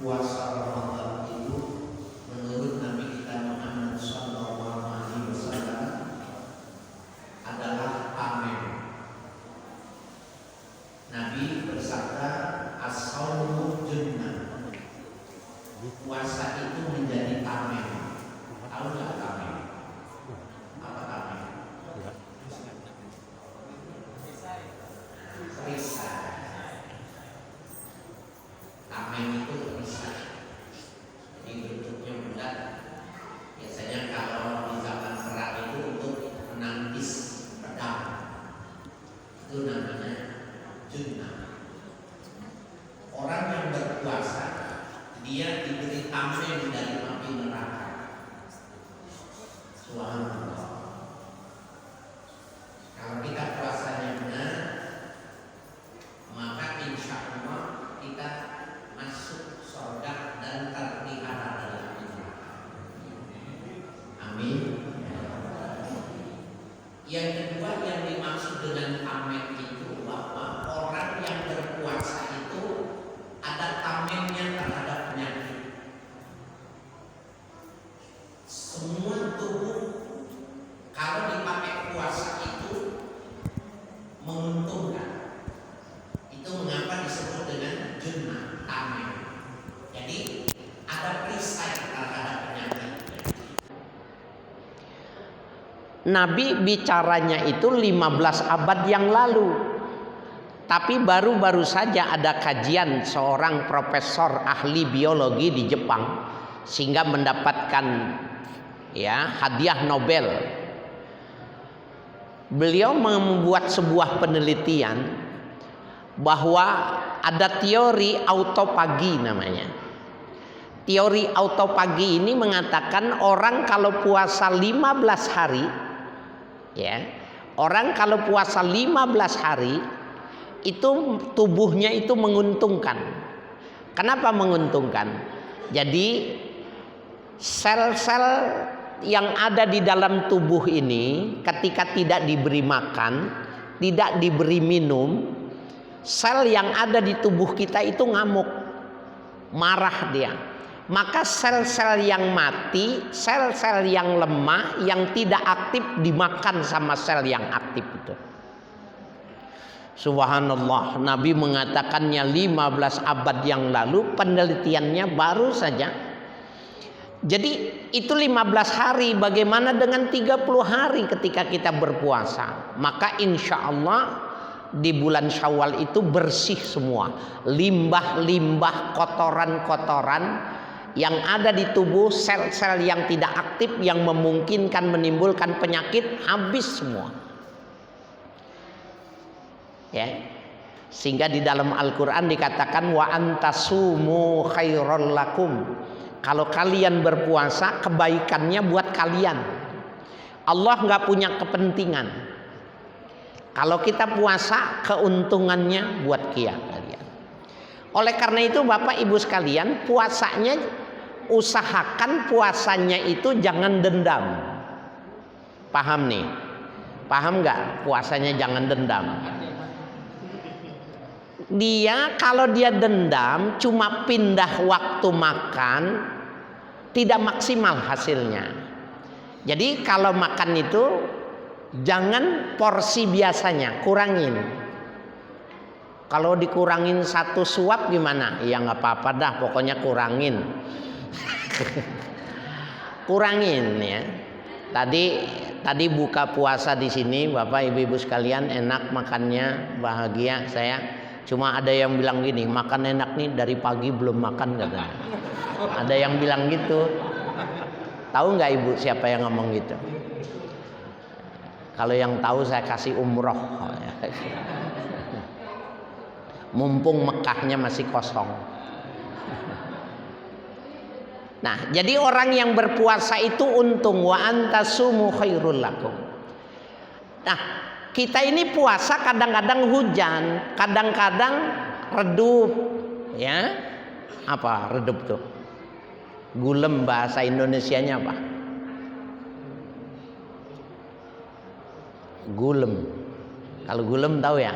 puasa Ramadan itu menurut Nabi kita Muhammad SAW adalah amin. Nabi bersabda, as-shaumu junnah. Puasa itu menjadi amin. Tahu nggak amin? Apa amin? Perisai. Amin itu perisai. Jadi bentuknya bulat. Biasanya kalau di zaman perang itu untuk menangkis pedang. Itu namanya junnah. Orang yang berpuasa dia diberi amin dari api neraka. Subhanallah. Kalau kita puasanya benar, maka insya Allah kita masuk surga dan terpelihara dari api neraka. Amin. Yang kedua yang dimaksud dengan amin itu bahwa orang yang berpuasa itu ada aminnya terhadap penyakit. Semua tubuh kalau dipakai puasa itu menguntungkan. Itu mengapa disebut dengan junnah, amin. Jadi ada perisai terhadap penyakit. Nabi bicaranya itu 15 abad yang lalu. Tapi baru-baru saja ada kajian seorang profesor ahli biologi di Jepang sehingga mendapatkan hadiah Nobel. Beliau membuat sebuah penelitian bahwa ada teori autopagi namanya. Teori autopagi ini mengatakan orang kalau puasa 15 hari, orang kalau puasa 15 hari itu tubuhnya itu menguntungkan. Kenapa menguntungkan? Jadi sel-sel yang ada di dalam tubuh ini ketika tidak diberi makan, tidak diberi minum, sel yang ada di tubuh kita itu ngamuk, marah dia. Maka sel-sel yang mati, sel-sel yang lemah, yang tidak aktif dimakan sama sel yang aktif itu. Subhanallah, Nabi mengatakannya 15 abad yang lalu, penelitiannya baru saja. Jadi itu 15 hari, bagaimana dengan 30 hari ketika kita berpuasa? Maka insya Allah di bulan Syawal itu bersih semua. Limbah-limbah, kotoran-kotoran yang ada di tubuh, sel-sel yang tidak aktif yang memungkinkan menimbulkan penyakit, habis semua. Sehingga di dalam Al-Quran dikatakan wa antasumu khairul lakum. Kalau kalian berpuasa, kebaikannya buat kalian. Allah nggak punya kepentingan. Kalau kita puasa, keuntungannya buat kalian. Oleh karena itu Bapak Ibu sekalian, puasanya usahakan puasanya itu jangan dendam. Paham nih? Paham nggak? Puasanya jangan dendam. Dia kalau dia dendam cuma pindah waktu makan, tidak maksimal hasilnya. Jadi kalau makan itu jangan porsi biasanya, kurangin. Kalau dikurangin 1 suap gimana? Ya nggak apa-apa dah, pokoknya kurangin. Kurangin ya. Tadi buka puasa di sini, Bapak Ibu sekalian, enak makannya, bahagia saya. Cuma ada yang bilang gini, makan enak nih, dari pagi belum makan katanya. Ada yang bilang gitu. Tahu nggak Ibu siapa yang ngomong gitu? Kalau yang tahu saya kasih umroh. Mumpung Mekahnya masih kosong. Nah, jadi orang yang berpuasa itu untung, wa antasumu khairul lakum. Nah, kita ini puasa kadang-kadang hujan, kadang-kadang redup, Apa redup tuh? Gulem bahasa Indonesianya apa? Gulem. Kalau gulem tahu ya?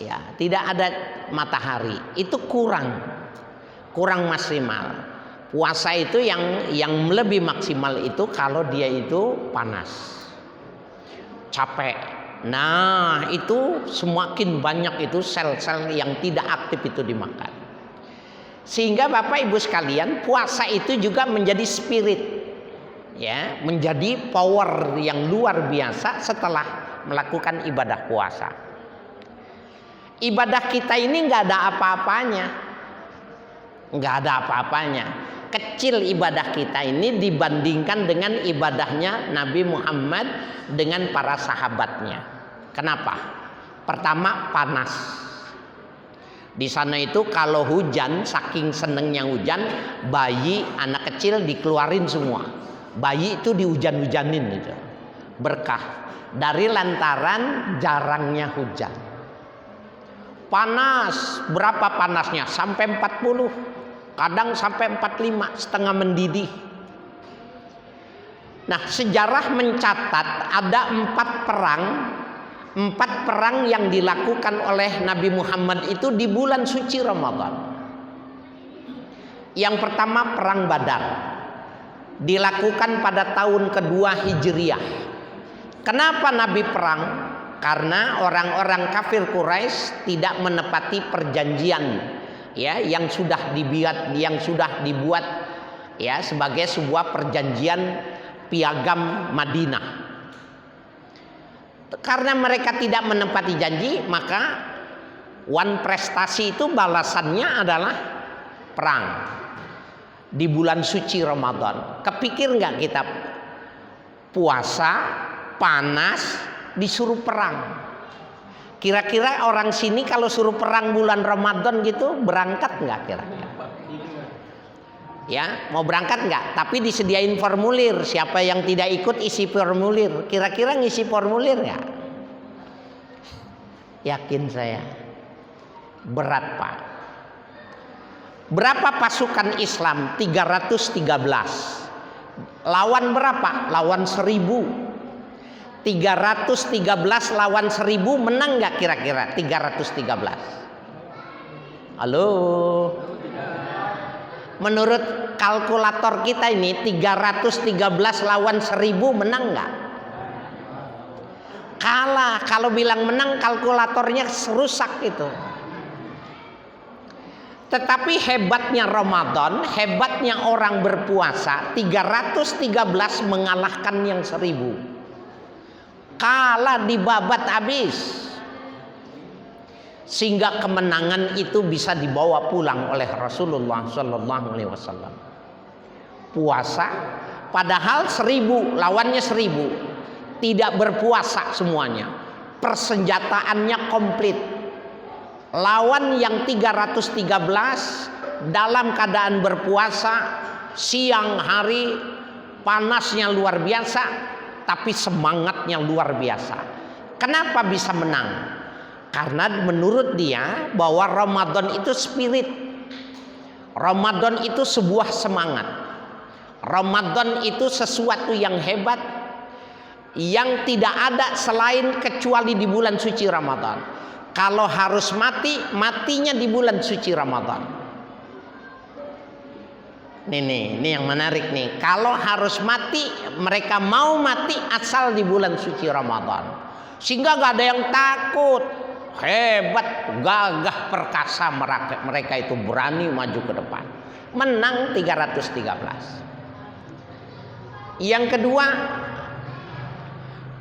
Ya, tidak ada matahari, itu kurang. kurang maksimal. Puasa itu yang lebih maksimal itu kalau dia itu panas, capek. Nah, itu semakin banyak itu sel-sel yang tidak aktif itu dimakan. Sehingga Bapak Ibu sekalian, puasa itu juga menjadi spirit, ya, menjadi power yang luar biasa setelah melakukan ibadah puasa. Ibadah kita ini nggak ada apa-apanya, nggak ada apa-apanya. Kecil ibadah kita ini dibandingkan dengan ibadahnya Nabi Muhammad dengan para sahabatnya. Kenapa? Pertama, panas. Di sana itu kalau hujan, saking senengnya hujan, bayi, anak kecil dikeluarin semua. Bayi itu dihujan-hujanin gitu. Berkah dari lantaran jarangnya hujan. Panas, berapa panasnya? Sampai 40. Kadang sampai 45, setengah mendidih. Nah, sejarah mencatat ada 4 perang yang dilakukan oleh Nabi Muhammad itu di bulan suci Ramadan. Yang pertama, perang Badar, dilakukan pada tahun kedua Hijriah. Kenapa Nabi perang? Karena orang-orang kafir Quraisy tidak menepati perjanjian, ya, yang sudah dibuat ya sebagai sebuah perjanjian piagam Madinah. Karena mereka tidak menepati janji, maka prestasi itu balasannya adalah perang di bulan suci Ramadan. Kepikir nggak kita puasa panas disuruh perang? Kira-kira orang sini kalau suruh perang bulan Ramadan gitu berangkat nggak kira-kira? Ya, mau berangkat nggak? Tapi disediain formulir. Siapa yang tidak ikut isi formulir. Kira-kira ngisi formulir nggak? Yakin saya. Berat, Pak. Berapa pasukan Islam? 313. Lawan berapa? Lawan 1000. 313 lawan 1000, menang nggak kira-kira 313? Halo. Menurut kalkulator kita ini 313 lawan 1000 menang nggak? Kalah. Kalau bilang menang kalkulatornya rusak itu. Tetapi hebatnya Ramadan, hebatnya orang berpuasa, 313 mengalahkan yang 1000. Kalah, dibabat habis. Sehingga kemenangan itu bisa dibawa pulang oleh Rasulullah SAW. Puasa, padahal 1000 lawannya 1000, tidak berpuasa semuanya. Persenjataannya komplit. Lawan yang 313 dalam keadaan berpuasa, siang hari panasnya luar biasa, tapi semangatnya luar biasa. Kenapa bisa menang? Karena menurut dia bahwa Ramadan itu spirit. Ramadan itu sebuah semangat. Ramadan itu sesuatu yang hebat yang tidak ada selain kecuali di bulan suci Ramadan. Kalau harus mati, matinya di bulan suci Ramadan. Ini yang menarik nih. Kalau harus mati, mereka mau mati asal di bulan suci Ramadan. Sehingga gak ada yang takut. Hebat, gagah, perkasa mereka itu berani maju ke depan. Menang 313. Yang kedua,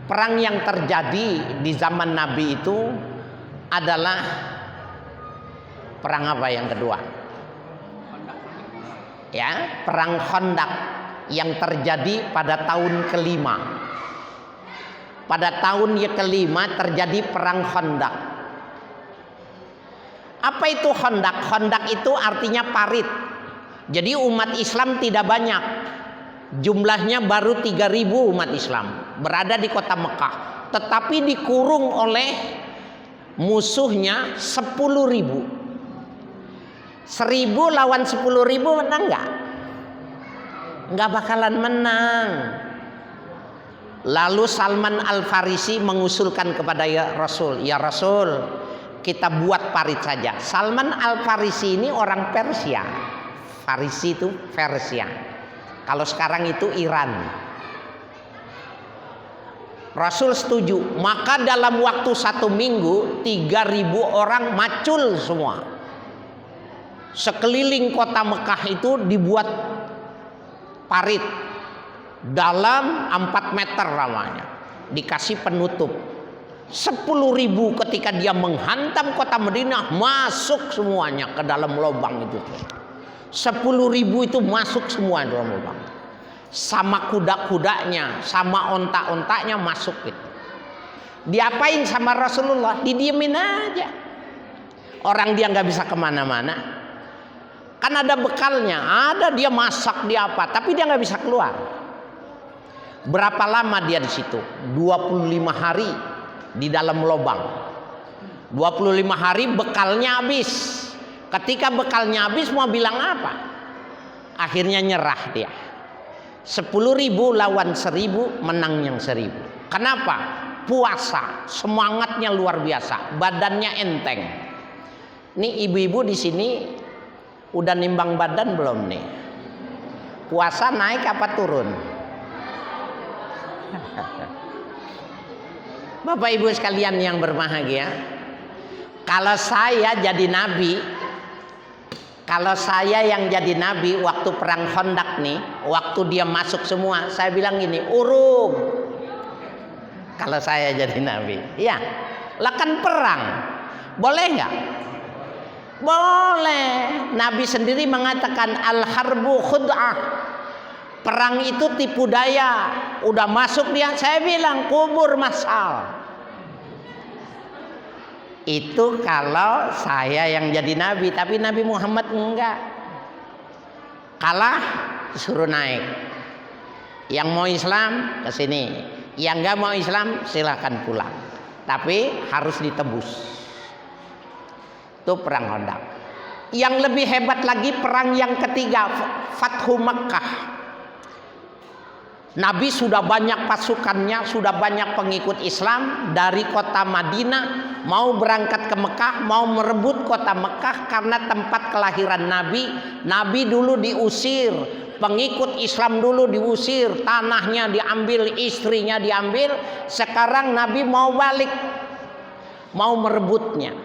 perang yang terjadi di zaman Nabi itu adalah perang apa yang kedua? Ya, perang Khandaq yang terjadi pada tahun kelima. Pada tahun yang kelima terjadi perang Khandaq. Apa itu Khandaq? Khandaq itu artinya parit. Jadi umat Islam tidak banyak. Jumlahnya baru 3000 umat Islam berada di kota Mekah, tetapi dikurung oleh musuhnya 10.000. 1000 lawan 10.000 menang nggak? Nggak bakalan menang. Lalu Salman Al-Farisi mengusulkan kepada Rasul, ya Rasul, kita buat parit saja. Salman Al-Farisi ini orang Persia. Farisi itu Persia. Kalau sekarang itu Iran. Rasul setuju. Maka dalam waktu 1 minggu 3.000 orang macul semua. Sekeliling kota Mekah itu dibuat parit dalam 4 meter lamanya, dikasih penutup. 10.000 ketika dia menghantam kota Madinah masuk semuanya ke dalam lubang itu. 10.000 itu masuk semua dalam lubang. Sama kuda-kudanya, sama onta-ontanya masuk gitu. Diapain sama Rasulullah? Didiemin aja. Orang dia nggak bisa kemana-mana. Kan ada bekalnya, ada dia masak dia apa, tapi dia nggak bisa keluar. Berapa lama dia di situ? 25 hari di dalam lubang. 25 hari bekalnya habis. Ketika bekalnya habis mau bilang apa? Akhirnya nyerah dia. 10.000 lawan 1.000, menang yang 1.000. Kenapa? Puasa, semangatnya luar biasa, badannya enteng. Nih ibu-ibu di sini udah nimbang badan belum nih? Puasa naik apa turun? Bapak Ibu sekalian yang berbahagia, kalau saya jadi nabi, kalau saya yang jadi nabi waktu perang Khandaq nih, waktu dia masuk semua, saya bilang gini, urung. Kalau saya jadi nabi, ya, lah kan perang, boleh nggak? Boleh. Nabi sendiri mengatakan al-harbu khud'ah. Perang itu tipu daya. Udah masuk dia, saya bilang kubur masal. Itu kalau saya yang jadi nabi, tapi Nabi Muhammad enggak. Kalah suruh naik. Yang mau Islam ke sini, yang enggak mau Islam silahkan pulang. Tapi harus ditebus. Itu perang Khandaq. Yang lebih hebat lagi perang yang ketiga, Fathu Makkah. Nabi sudah banyak pasukannya, sudah banyak pengikut Islam dari kota Madinah, mau berangkat ke Mekah, mau merebut kota Mekah karena tempat kelahiran Nabi. Nabi dulu diusir, pengikut Islam dulu diusir, tanahnya diambil, istrinya diambil. Sekarang Nabi mau balik, mau merebutnya.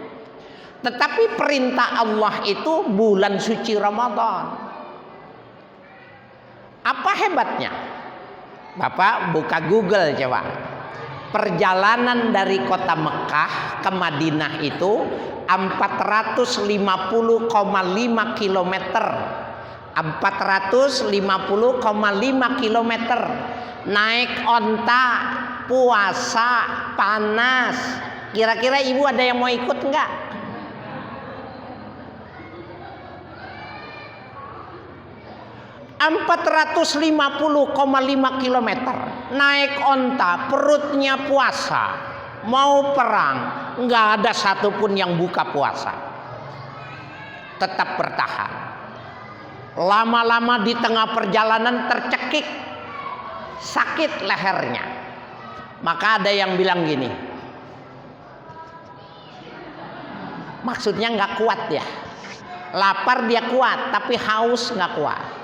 Tetapi perintah Allah itu bulan suci Ramadan. Apa hebatnya? Bapak buka Google coba. Perjalanan dari kota Mekah ke Madinah itu 450,5 km. 450,5 km. Naik onta, puasa, panas. Kira-kira ibu ada yang mau ikut enggak? ...450,5 km naik onta, perutnya puasa, mau perang, nggak ada satupun yang buka puasa, tetap bertahan. Lama-lama di tengah perjalanan tercekik, sakit lehernya. Maka ada yang bilang gini, maksudnya nggak kuat ya, lapar dia kuat, tapi haus nggak kuat.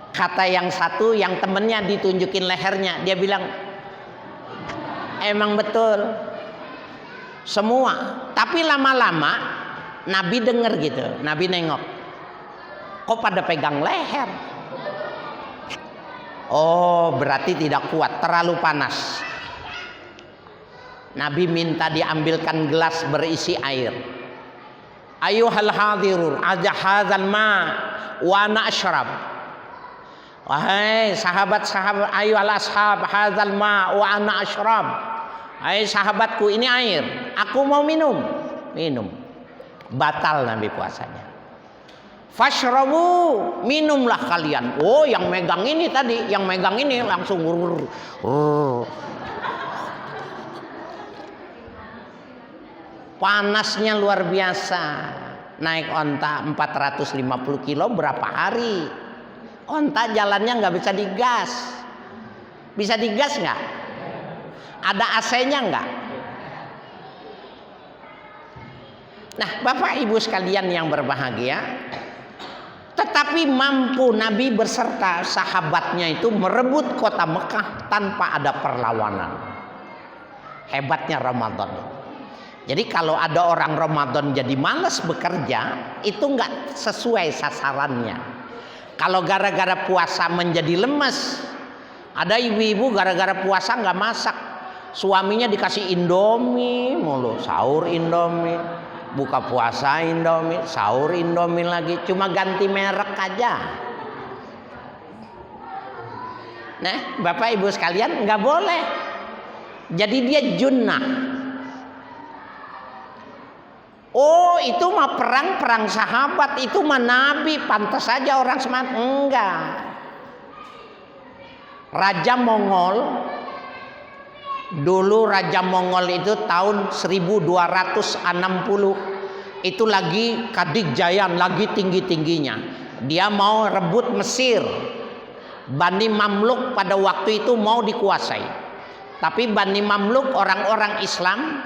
Kata yang satu, yang temennya ditunjukin lehernya, dia bilang, emang betul semua. Tapi lama-lama Nabi denger gitu, Nabi nengok, kok pada pegang leher? Oh, berarti tidak kuat, terlalu panas. Nabi minta diambilkan gelas berisi air. Ayuhal hadirun, aja hadzal ma wa ana asyrab. Wahai sahabat-sahabat, ayyuhal ashab hadzal ma wa ana asyrab. Hai sahabatku, ini air, aku mau minum. Minum. Batal Nabi puasanya. Fashrabu, minumlah kalian. Oh, yang megang ini tadi, yang megang ini langsung panasnya luar biasa. Naik onta 450 kilo berapa hari? Onta jalannya nggak bisa digas. Bisa digas nggak? Ada AC-nya nggak? Nah, Bapak Ibu sekalian yang berbahagia, Tetapi mampu Nabi berserta sahabatnya itu merebut kota Mekah tanpa ada perlawanan. Hebatnya Ramadan. Jadi kalau ada orang Ramadan jadi malas bekerja, itu nggak sesuai sasarannya. Kalau gara-gara puasa menjadi lemes, ada ibu-ibu gara-gara puasa nggak masak, suaminya dikasih Indomie mulu, sahur Indomie, buka puasa Indomie, sahur Indomie lagi, cuma ganti merek aja. Nah, Bapak Ibu sekalian, nggak boleh. Jadi dia junnah. Oh, itu mah perang sahabat, itu mah Nabi, pantas saja orang semangat. Enggak. Raja Mongol, dulu Raja Mongol itu tahun 1260, itu lagi Kadikjayan, lagi tinggi-tingginya. Dia mau rebut Mesir. Bani Mamluk pada waktu itu mau dikuasai. Tapi Bani Mamluk orang-orang Islam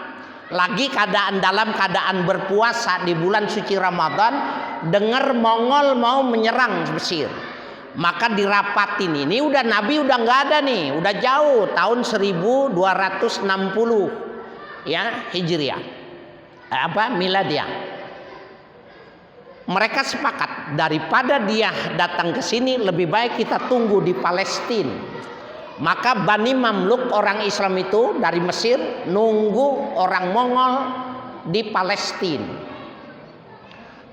lagi dalam keadaan berpuasa di bulan suci Ramadan, dengar Mongol mau menyerang Mesir. Maka dirapatin, ini udah Nabi udah nggak ada nih, udah jauh, tahun 1260 ya Hijriah, Miladiah. Mereka sepakat daripada dia datang ke sini, lebih baik kita tunggu di Palestina. Maka Bani Mamluk orang Islam itu dari Mesir nunggu orang Mongol di Palestina.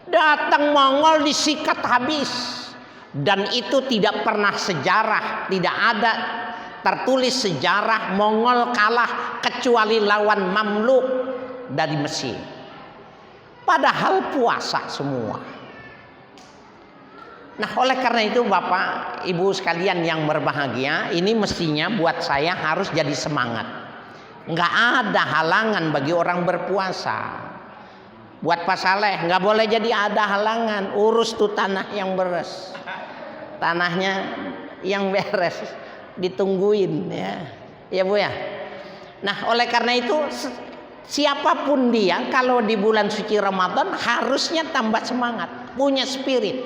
Datang Mongol disikat habis. Dan itu tidak pernah sejarah, tidak ada tertulis sejarah Mongol kalah kecuali lawan Mamluk dari Mesir. Padahal puasa semua. Nah, oleh karena itu Bapak Ibu sekalian yang berbahagia, ini mestinya buat saya harus jadi semangat. Nggak ada halangan bagi orang berpuasa. Buat Pak Saleh nggak boleh jadi ada halangan, urus tuh tanah yang beres, tanahnya yang beres, ditungguin ya Bu ya. Nah, oleh karena itu siapapun dia kalau di bulan suci Ramadan harusnya tambah semangat, punya spirit.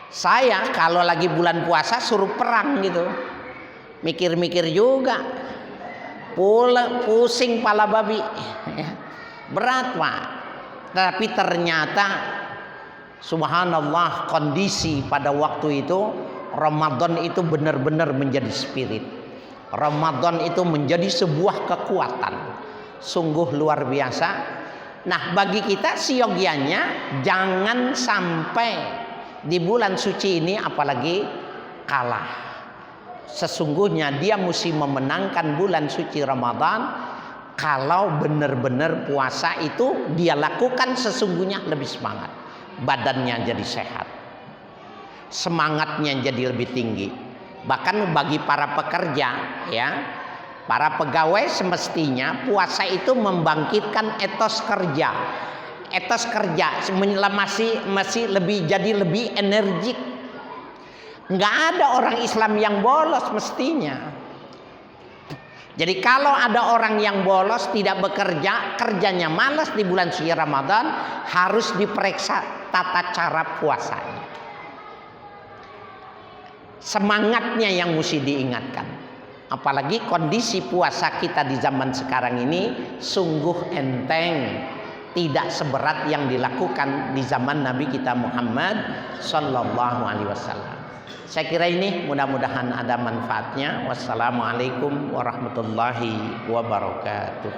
Saya kalau lagi bulan puasa suruh perang gitu, mikir-mikir juga, pusing pala babi, berat Pak. Tapi ternyata subhanallah, kondisi pada waktu itu Ramadan itu benar-benar menjadi spirit. Ramadan itu menjadi sebuah kekuatan, sungguh luar biasa. Nah, bagi kita siogianya jangan sampai di bulan suci ini apalagi kalah. Sesungguhnya dia mesti memenangkan bulan suci Ramadan kalau benar-benar puasa itu dia lakukan sesungguhnya lebih semangat. Badannya jadi sehat, semangatnya jadi lebih tinggi. Bahkan bagi para pekerja ya, para pegawai semestinya puasa itu membangkitkan etos kerja. Etos kerja masih lebih jadi lebih energik. Nggak ada orang Islam yang bolos mestinya. Jadi kalau ada orang yang bolos tidak bekerja, kerjanya malas di bulan suci Ramadan, harus diperiksa tata cara puasanya. Semangatnya yang mesti diingatkan. Apalagi kondisi puasa kita di zaman sekarang ini sungguh enteng. Tidak seberat yang dilakukan di zaman Nabi kita Muhammad Sallallahu Alaihi Wasallam. Saya kira ini mudah-mudahan ada manfaatnya. Wassalamualaikum warahmatullahi wabarakatuh.